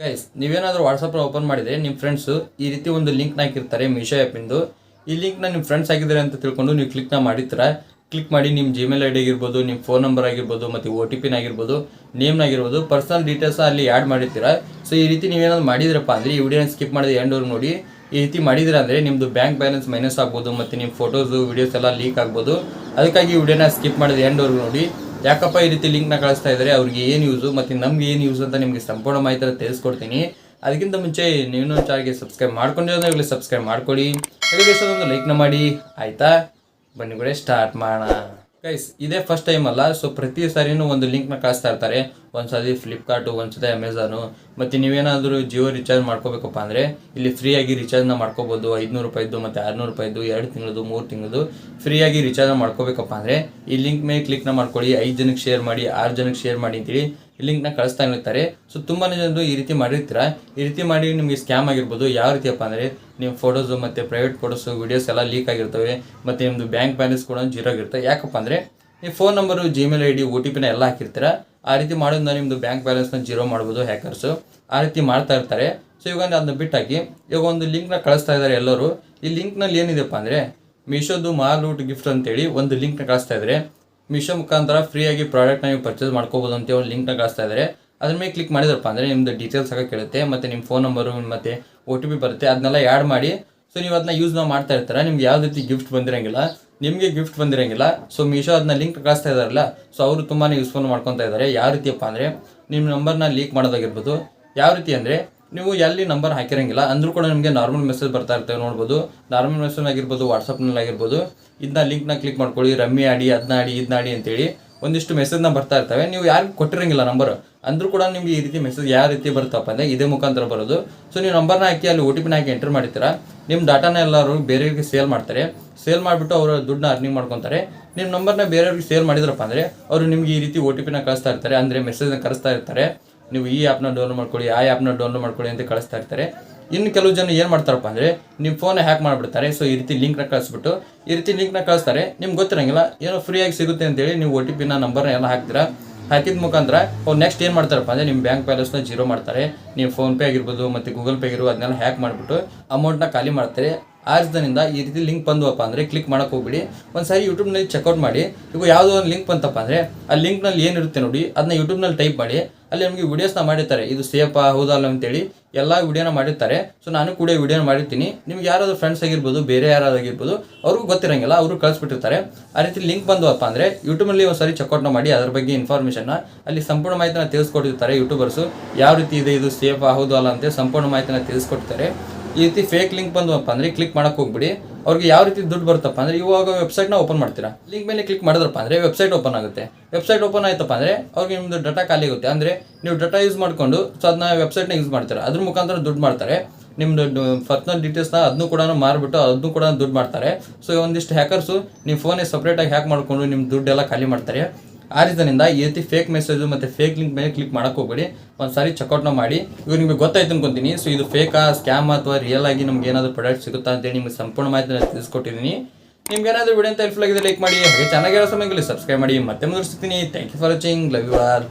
Guys, ನೀವೇನಾದರೂ WhatsApp open ಮಾಡಿದರೆ ನಿಮ್ಮ ಫ್ರೆಂಡ್ಸು ಈ ರೀತಿ ಒಂದು ಲಿಂಕ್ನ ಹಾಕಿರ್ತಾರೆ ಮೀಶೋ ಆ್ಯಪಿಂದು. ಈ ಲಿಂಕ್ನ ನಿಮ್ಮ ಫ್ರೆಂಡ್ಸ್ ಹಾಕಿದ್ದಾರೆ ಅಂತ ತಿಳ್ಕೊಂಡು ನೀವು ಕ್ಲಿಕ್ನ ಮಾಡಿರ್ತೀರ. ಕ್ಲಿಕ್ ಮಾಡಿ ನಿಮ್ಮ ಜಿಮೇಲ್ ಐ ಡಿ ಆಗಿರ್ಬೋದು, ನಿಮ್ಮ ಫೋನ್ ನಂಬರ್ ಆಗಿರ್ಬೋದು, ಮತ್ತು OTP ಆಗಿರ್ಬೋದು, ನೇಮ್ನಾಗಿರ್ಬೋದು, ಪರ್ಸನಲ್ ಡೀಟೇಲ್ಸ್ ಅಲ್ಲಿ ಆ್ಯಡ್ ಮಾಡಿರ್ತೀರ. ಸೊ ಈ ರೀತಿ ನೀವೇನಾದ್ರು ಮಾಡಿದ್ರಪ್ಪ ಅಂದರೆ ಈ ವಿಡಿಯೋನ ಸ್ಕಿಪ್ ಮಾಡಿದ ಎಂಡ್ವರೆಗೂ ನೋಡಿ. ಈ ರೀತಿ ಮಾಡಿದ್ರೆ ಅಂದರೆ ನಿಮ್ಮದು ಬ್ಯಾಂಕ್ ಬ್ಯಾಲೆನ್ಸ್ ಮೈನಸ್ ಆಗ್ಬೋದು, ಮತ್ತು ನಿಮ್ಮ ಫೋಟೋಸು ವೀಡಿಯೋಸ್ ಎಲ್ಲ ಲೀಕ್ ಆಗ್ಬೋದು. ಅದಕ್ಕಾಗಿ ಈ ವಿಡಿಯೋನ ಸ್ಕಿಪ್ ಮಾಡಿದ ಎಂಡ್ವರೆಗೂ ನೋಡಿ. ಯಾಕಪ್ಪ ಈ ರೀತಿ ಲಿಂಕ್ನ ಕಳಿಸ್ತಾ ಇದ್ದಾರೆ, ಅವ್ರಿಗೆ ಏನು ಯೂಸು ಮತ್ತು ನಮ್ಗೆ ಏನು ಯೂಸ್ ಅಂತ ನಿಮಗೆ ಸಂಪೂರ್ಣ ಮಾಹಿತಿ ತಿಳಿಸ್ಕೊಡ್ತೀನಿ. ಅದಕ್ಕಿಂತ ಮುಂಚೆ ನೀವು ಚಾನಲ್ಗೆ ಸಬ್ಸ್ಕ್ರೈಬ್ ಮಾಡ್ಕೊಂಡಿರೋದ್ರೆ ಇವಾಗಲೇ ಸಬ್ಸ್ಕ್ರೈಬ್ ಮಾಡ್ಕೊಳ್ಳಿ. ಹಾಗೆ ಒಂದು ಲೈಕ್ನ ಮಾಡಿ, ಆಯಿತಾ? ಬನ್ನಿ ಕೂಡ ಸ್ಟಾರ್ಟ್ ಮಾಡೋಣ. ಗೈಸ್, ಇದೇ ಫಸ್ಟ್ ಟೈಮ್ ಅಲ್ಲ. ಸೊ ಪ್ರತಿ ಸಾರಿನೂ ಒಂದು ಲಿಂಕ್ನ ಕಳಿಸ್ತಾ ಇರ್ತಾರೆ. ಒಂದ್ಸತಿ ಫ್ಲಿಪ್ಕಾರ್ಟು, ಒಂದ್ಸತಿ ಅಮೆಝಾನು. ಮತ್ತು ನೀವೇನಾದರೂ ಜಿಯೋ ರಿಚಾರ್ಜ್ ಮಾಡ್ಕೋಬೇಕಪ್ಪ ಅಂದರೆ ಇಲ್ಲಿ ಫ್ರೀಯಾಗಿ ರಿಚಾರ್ಜ್ನ ಮಾಡ್ಕೋಬೋದು. 500 ರೂಪಾಯಿದ್ದು ಮತ್ತು 600 ರೂಪಾಯಿದ್ದು, 2 ತಿಂಗಳದು 3 ತಿಂಗಳದು ಫ್ರೀಯಾಗಿ ರಿಚಾರ್ಜ್ನ ಮಾಡ್ಕೋಬೇಕಪ್ಪ ಅಂದರೆ ಈ ಲಿಂಕ್ ಮೇಲೆ ಕ್ಲಿಕ್ನ ಮಾಡ್ಕೊಳ್ಳಿ. 5 ಜನಕ್ಕೆ ಶೇರ್ ಮಾಡಿ, 6 ಜನಕ್ಕೆ ಶೇರ್ ಮಾಡಿ ಅಂತೇಳಿ ಈ ಲಿಂಕ್ನ ಕಳಿಸ್ತಾ ಇರ್ತಾರೆ. ಸೊ ತುಂಬಾ ಜನರು ಈ ರೀತಿ ಮಾಡಿರ್ತೀರ. ಈ ರೀತಿ ಮಾಡಿ ನಿಮಗೆ ಸ್ಕ್ಯಾಮ್ ಆಗಿರ್ಬೋದು. ಯಾವ ರೀತಿಯಪ್ಪ ಅಂದರೆ ನಿಮ್ಮ ಫೋಟೋಸು ಮತ್ತು ಪ್ರೈವೇಟ್ ಫೋಟೋಸು ವೀಡಿಯೋಸ್ ಎಲ್ಲ ಲೀಕ್ ಆಗಿರ್ತವೆ, ಮತ್ತು ನಿಮ್ಮದು ಬ್ಯಾಂಕ್ ಬ್ಯಾಲೆನ್ಸ್ ಕೂಡ ಜೀರೋ ಆಗಿರುತ್ತೆ. ಯಾಕಪ್ಪ ಅಂದರೆ ನೀವು phone number, Gmail ID, OTP ಎಲ್ಲ ಹಾಕಿರ್ತೀರ. ಆ ರೀತಿ ಮಾಡೋದ್ರಿಂದ ನಿಮ್ಮದು ಬ್ಯಾಂಕ್ ಬ್ಯಾಲೆನ್ಸ್ನ ಜೀರೋ ಮಾಡ್ಬೋದು ಹ್ಯಾಕರ್ಸು. ಆ ರೀತಿ ಮಾಡ್ತಾ ಇರ್ತಾರೆ. ಸೊ ಇವಾಗ ಅದನ್ನ ಬಿಟ್ಟಾಕಿ ಇವಾಗ ಒಂದು ಲಿಂಕ್ನ ಕಳಿಸ್ತಾ ಇದ್ದಾರೆ ಎಲ್ಲರೂ. ಈ ಲಿಂಕ್ನಲ್ಲಿ ಏನಿದೆಪ್ಪ ಅಂದರೆ ಮೀಶೋದು ಮಾಲ್ ಗಿಫ್ಟ್ ಅಂತೇಳಿ ಒಂದು ಲಿಂಕ್ನ ಕಳಿಸ್ತಾ ಇದ್ದಾರೆ. ಮೀಶೋ ಮುಖಾಂತರ ಫ್ರೀಯಾಗಿ ಪ್ರಾಡಕ್ಟ್ನ ನೀವು ಪರ್ಚೇಸ್ ಮಾಡ್ಕೋಬೋದು ಅಂತ ಒಂದು ಲಿಂಕ್ನ ಕಳಿಸ್ತಾ ಇದ್ದಾರೆ. ಅದ್ರ ಮೇಲೆ ಕ್ಲಿಕ್ ಮಾಡಿದ್ರಪ್ಪ ಅಂದರೆ ನಿಮ್ಮದು ಡೀಟೇಲ್ಸ್ ಆಗ ಕೇಳುತ್ತೆ, ಮತ್ತು ನಿಮ್ಮ ಫೋನ್ ನಂಬರು ಮತ್ತು OTP ಬರುತ್ತೆ. ಅದನ್ನೆಲ್ಲ ಆ್ಯಡ್ ಮಾಡಿ ಸೊ ನೀವು ಅದನ್ನ ಯೂಸ್ ಮಾಡ್ತಾ ಇರ್ತಾರೆ. ನಿಮ್ಗೆ ಯಾವ ರೀತಿ ಗಿಫ್ಟ್ ಬಂದಿರೋಂಗಿಲ್ಲ, ನಿಮಗೆ ಗಿಫ್ಟ್ ಬಂದಿರೋಂಗಿಲ್ಲ. ಸೊ ಮೀಶೋ ಅದನ್ನ ಲಿಂಕ್ ಕಳಿಸ್ತಾ ಇದ್ದಾರಲ್ಲ, ಸೊ ಅವರು ತುಂಬಾ ಯೂಸ್ಫುಲ್ ಮಾಡ್ಕೊತಾ ಇದ್ದಾರೆ. ಯಾವ ರೀತಿಯಪ್ಪ ಅಂದರೆ ನಿಮ್ಮ ನಂಬರ್ನ ಲೀಕ್ ಮಾಡೋದಾಗಿರ್ಬೋದು. ಯಾವ ರೀತಿ ಅಂದರೆ ನೀವು ಎಲ್ಲಿ ನಂಬರ್ ಹಾಕಿರೋಂಗಿಲ್ಲ ಅಂದರೂ ಕೂಡ ನಿಮಗೆ ನಾರ್ಮಲ್ ಮೆಸೇಜ್ ಬರ್ತಾ ಇರ್ತವೆ, ನೋಡ್ಬೋದು. ನಾರ್ಮಲ್ ಮೆಸೇಜ್ ಆಗಿರ್ಬೋದು, ವಾಟ್ಸಪ್ನಲ್ಲಿ ಆಗಿರ್ಬೋದು. ಇದನ್ನ ಲಿಂಕ್ನ ಕ್ಲಿಕ್ ಮಾಡ್ಕೊಳ್ಳಿ, ರಮ್ಮಿ ಆಡಿ, ಅದನ್ನ ಆಡಿ, ಇದನ್ನ ಆಡಿ ಅಂತೇಳಿ ಒಂದಿಷ್ಟು ಮೆಸೇಜ್ನ ಬರ್ತಾ ಇರ್ತವೆ. ನೀವು ಯಾರಿಗೂ ಕೊಟ್ಟಿರೋಂಗಿಲ್ಲ ನಂಬರ್ ಅಂದರೂ ಕೂಡ ನಿಮಗೆ ಈ ರೀತಿ ಮೆಸೇಜ್ ಯಾವ ರೀತಿ ಬರುತ್ತಪ್ಪ ಅಂದರೆ ಇದೇ ಮುಖಾಂತರ ಬರೋದು. ಸೊ ನೀವು ನಂಬರ್ನ ಹಾಕಿ ಅಲ್ಲಿ OTP ಹಾಕಿ ಎಂಟರ್ ಮಾಡ್ತೀರಾ. ನಿಮ್ಮ ಡಾಟಾನ ಎಲ್ಲರೂ ಬೇರೆಯವ್ರಿಗೆ ಸೇಲ್ ಮಾಡ್ತಾರೆ. ಸೇಲ್ ಮಾಡಿಬಿಟ್ಟು ಅವರು ದುಡ್ಡನ್ನ ಅರ್ನಿಂಗ್ ಮಾಡ್ಕೊತಾರೆ. ನಿಮ್ಮ ನಂಬರ್ನ ಬೇರೆಯವ್ರಿಗೆ ಸೇಲ್ ಮಾಡಿದ್ರಪ್ಪ ಅಂದರೆ ಅವರು ನಿಮಗೆ ಈ ರೀತಿ OTP ಕಳಿಸ್ತಾ ಇರ್ತಾರೆ, ಅಂದರೆ ಮೆಸೇಜ್ನ ಕಳಿಸ್ತಾ ಇರ್ತಾರೆ. ನೀವು ಈ ಆ್ಯಪ್ನ ಡೌನ್ಲೋಡ್ ಮಾಡ್ಕೊಳ್ಳಿ, ಆ ಆ್ಯಪ್ನ ಡೌನ್ಲೋಡ್ ಮಾಡ್ಕೊಳ್ಳಿ ಅಂತ ಕಳಿಸ್ತಾ ಇರ್ತಾರೆ. ಇನ್ನು ಕೆಲವು ಜನ ಏನು ಮಾಡ್ತಾರಪ್ಪ ಅಂದರೆ ನಿಮ್ಮ ಫೋನ್ ಹ್ಯಾಕ್ ಮಾಡಿಬಿಡ್ತಾರೆ. ಸೊ ಈ ರೀತಿ ಲಿಂಕ್ನ ಕಳಿಸ್ಬಿಟ್ಟು ಈ ರೀತಿ ಲಿಂಕ್ನ ಕಳಿಸ್ತಾರೆ. ನಿಮ್ಗೆ ಗೊತ್ತಿರಂಗಿಲ್ಲ, ಏನೋ ಫ್ರೀಯಾಗಿ ಸಿಗುತ್ತೆ ಅಂತೇಳಿ ನೀವು OTP ನಂಬರ್ನ ಎಲ್ಲ ಹಾಕ್ತೀರಾ. ಹಾಕಿದ ಮುಖಾಂತರ ಅವ್ರು ನೆಕ್ಸ್ಟ್ ಏನು ಮಾಡ್ತಾರಪ್ಪ ಅಂದರೆ ನಿಮ್ಮ ಬ್ಯಾಂಕ್ ಬ್ಯಾಲೆನ್ಸ್ನ ಜೀರೋ ಮಾಡ್ತಾರೆ. ನೀವು ಫೋನ್ಪೇ ಆಗಿರ್ಬೋದು ಮತ್ತು ಗೂಗಲ್ ಪೇ ಆಗಿರ್ಬೋದು ಅದನ್ನೆಲ್ಲ ಹ್ಯಾಕ್ ಮಾಡಿಬಿಟ್ಟು ಅಮೌಂಟ್ನ ಖಾಲಿ ಮಾಡ್ತಾರೆ. ಆ ರೀತಿಯಿಂದ ಈ ರೀತಿ ಲಿಂಕ್ ಬಂದುವಪ್ಪ ಅಂದರೆ ಕ್ಲಿಕ್ ಮಾಡೋಕೆ ಹೋಗ್ಬಿಡಿ. ಒಂದು ಸಾರಿ ಯೂಟ್ಯೂಬ್ನಲ್ಲಿ ಚೆಕ್ಔಟ್ ಮಾಡಿ. ಈಗ ಯಾವುದೋ ಒಂದು ಲಿಂಕ್ ಬಂತಪ್ಪ ಅಂದರೆ ಆ ಲಿಂಕ್ನಲ್ಲಿ ಏನಿರುತ್ತೆ ನೋಡಿ, ಅದನ್ನ ಯೂಟ್ಯೂಬ್ನಲ್ಲಿ ಟೈಪ್ ಮಾಡಿ. ಅಲ್ಲಿ ನಮಗೆ ವೀಡಿಯೋಸ್ನ ಮಾಡಿರ್ತಾರೆ, ಇದು ಸೇಫಾ ಹೌದಲ್ಲ ಅಂತೇಳಿ ಎಲ್ಲ ವೀಡಿಯೋನ ಮಾಡಿರ್ತಾರೆ. ಸೊ ನಾನು ಕೂಡ ವೀಡಿಯೋನ ಮಾಡಿರ್ತೀನಿ. ನಿಮ್ಗೆ ಯಾರಾದರೂ ಫ್ರೆಂಡ್ಸ್ ಆಗಿರ್ಬೋದು, ಬೇರೆ ಯಾರಾಗಿರ್ಬೋದು, ಅವ್ರಿಗೂ ಗೊತ್ತಿರಂಗಿಲ್ಲ, ಅವರು ಕಳಿಸ್ಬಿಟ್ಟಿರ್ತಾರೆ. ಆ ರೀತಿ ಲಿಂಕ್ ಬಂದುವಪ್ಪ ಅಂದರೆ ಯೂಟ್ಯೂಬಲ್ಲಿ ಒಂದು ಸಾರಿ ಚೆಕ್ಔಟ್ನ ಮಾಡಿ ಅದ್ರ ಬಗ್ಗೆ ಇನ್ಫಾರ್ಮೇಷನ್ನ ಅಲ್ಲಿ ಸಂಪೂರ್ಣ ಮಾಹಿತಿನ ತಿಳಿಸ್ಕೊಟ್ಟಿರ್ತಾರೆ ಯೂಟ್ಯೂಬರ್ಸು. ಯಾವ ರೀತಿ ಇದೆ, ಇದು ಸೇಫಾ ಹೌದು ಅಲ್ಲ ಅಂತ ಸಂಪೂರ್ಣ ಮಾಹಿತಿನ ತಿಳಿಸ್ಕೊಡ್ತಾರೆ. ಈ ರೀತಿ ಫೇಕ್ ಲಿಂಕ್ ಬಂದವಪ್ಪ ಅಂದರೆ ಕ್ಲಿಕ್ ಮಾಡೋಕೆ ಹೋಗ್ಬಿಡಿ. ಅವ್ರಿಗೆ ಯಾವ ರೀತಿ ದುಡ್ಡು ಬರುತ್ತಪ್ಪ ಅಂದರೆ ಇವಾಗ ವೆಬ್ಸೈಟ್ನ ಓಪನ್ ಮಾಡ್ತೀರಾ. ಲಿಂಕ್ ಮೇಲೆ ಕ್ಲಿಕ್ ಮಾಡಿದ್ರಪ್ಪ ಅಂದರೆ ವೆಬ್ಸೈಟ್ ಓಪನ್ ಆಗುತ್ತೆ. ವೆಬ್ಸೈಟ್ ಓಪನ್ ಆಯ್ತಪ್ಪ ಅಂದರೆ ಅವ್ರಿಗೆ ನಿಮ್ಮದು ಡಾಟಾ ಖಾಲಿ ಆಗುತ್ತೆ. ಅಂದರೆ ನೀವು ಡಾಟಾ ಯೂಸ್ ಮಾಡಿಕೊಂಡು ಸೊ ಅದನ್ನ ವೆಬ್ಸೈಟ್ನ ಯೂಸ್ ಮಾಡ್ತಾರೆ. ಅದ್ರ ಮುಖಾಂತರ ದುಡ್ಡು ಮಾಡ್ತಾರೆ. ನಿಮ್ಮದು ಪರ್ಸನಲ್ ಡೀಟೇಲ್ಸ್ನ ಅದನ್ನು ಕೂಡ ಮಾರಿಬಿಟ್ಟು ಅದನ್ನು ಕೂಡ ದುಡ್ಡು ಮಾಡ್ತಾರೆ. ಸೊ ಒಂದಿಷ್ಟು ಹ್ಯಾಕರ್ಸು ನಿಮ್ಮ ಫೋನಿಗೆ ಸಪ್ರೇಟಾಗಿ ಹ್ಯಾಕ್ ಮಾಡಿಕೊಂಡು ನಿಮ್ಮ ದುಡ್ಡೆಲ್ಲ ಖಾಲಿ ಮಾಡ್ತಾರೆ. ಆ ರೀಸನಿಂದ ಈ ರೀತಿ ಫೇಕ್ ಮೆಸೇಜು ಮತ್ತು ಫೇಕ್ ಲಿಂಕ್ ಮೇಲೆ ಕ್ಲಿಕ್ ಮಾಡೋಕೆ ಹೋಗ್ಬೇಡಿ. ಒಂದು ಸಾರಿ ಚೆಕ್ಔಟ್ನ ಮಾಡಿ. ಇವಾಗ ನಿಮಗೆ ಗೊತ್ತಾಯ್ತು ಅನ್ಕೊತೀನಿ. ಸೊ ಇದು ಫೇಕಾ, ಸ್ಕ್ಯಾಮ್ ಅಥವಾ ರಿಯಲ್ ಆಗಿ ನಮ್ಗೆ ಏನಾದರೂ ಪ್ರಾಡಕ್ಟ್ ಸಿಗುತ್ತಾ ಅಂತೇಳಿ ನಿಮಗೆ ಸಂಪೂರ್ಣ ಮಾಹಿತಿ ತಿಳಿಸ್ಕೊಟ್ಟಿದ್ದೀನಿ. ನಿಮ್ಗೆ ಏನಾದರೂ ವಿಡಿಯೋ ಅಂತ ಹೆಲ್ಪ್ಫುಲ್ ಆಗಿದೆ ಲೈಕ್ ಮಾಡಿ, ಹಾಗೆ ಚೆನ್ನಾಗಿರೋ ಸಮಯದಲ್ಲಿ ಸಬ್ಸ್ಕ್ರೈಬ್ ಮಾಡಿ. ಮತ್ತೆ ಮುಂದುವರಿಸ್ತೀನಿ. Thank you for watching. Love you all.